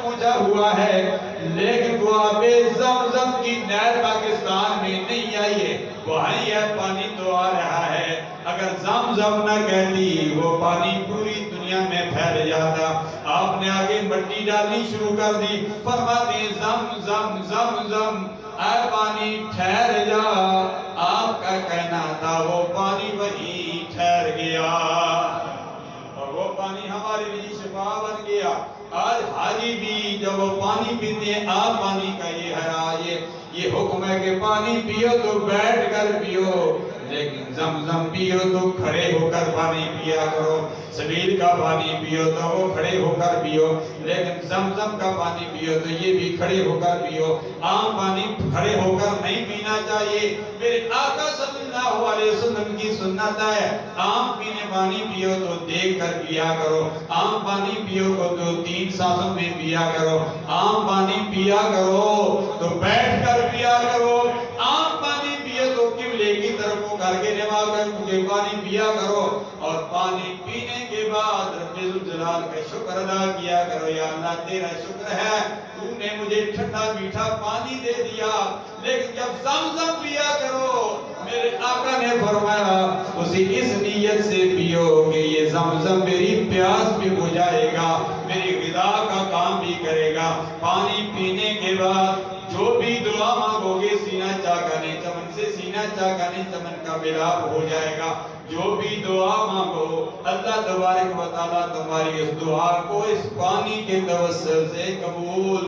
پہنچا ہوا ہے، لیکن وہ آب زمزم کی نہر پاکستان میں نہیں آئی ہے۔ وہاں یہ پانی تو آ رہا ہے، اگر زمزم نہ کہتی وہ پانی پوری دنیا میں پھیل جاتا۔ آپ نے آگے مٹی ڈالنی شروع کر دی، فرماتے ہیں زمزم زمزم اے پانی ٹھہر جا۔ آپ کا کہنا تھا وہ پانی وہی ٹھہر گیا، اور وہ پانی ہمارے لیے شفا بن گیا۔ آج حاجی بھی جب وہ پانی پیتے ہیں، آپ پانی کا یہ حکم ہے کہ پانی پیو تو بیٹھ کر پیو، لیکن زمزم پیو تو کھڑے ہو کر پانی پیا کرو۔ سبیل کا پانی پیو تو وہ کھڑے ہو کر پیو، لیکن زمزم کا پانی پیو تو یہ بھی کھڑے ہو کر پیو۔ عام پانی کھڑے ہو کر نہیں پینا چاہیے۔ میرے آقا صلی اللہ علیہ وسلم کی سنت ہے، عام پینے پانی پیو تو دیکھ کر پیا کرو، عام پانی پیو تو 3 سانسوں میں پیا کرو، عام پانی پیا کرو تو بیٹھ کر پیا کرو، عام پانی پیو تو قبلے کی طرف کو کر کے نماز کر کے پانی پیا کرو، اور پانی پینے کے بعد رب الجلال کا شکر ادا کیا کرو۔ یا اللہ تیرا شکر ہے تو نے مجھے ٹھنڈا میٹھا پانی دے دیا، لیکن جب زمزم پیا کرو، میرے آقا نے فرمایا اسی اس نیت سے پیو کہ یہ زمزم میری پیاس بھی بجھائے گا، میری غذا کا کام بھی کرے گا۔ پانی پینے کے بعد جو بھی دعا مانگو گے سینہ چاکانے چمن سے سینہ چاکانے چمن کا ملاپ ہو جائے گا۔ جو بھی دعا مانگو اللہ تبارک و تعالیٰ تمہاری اس دعا کو اس پانی کے توسل سے قبول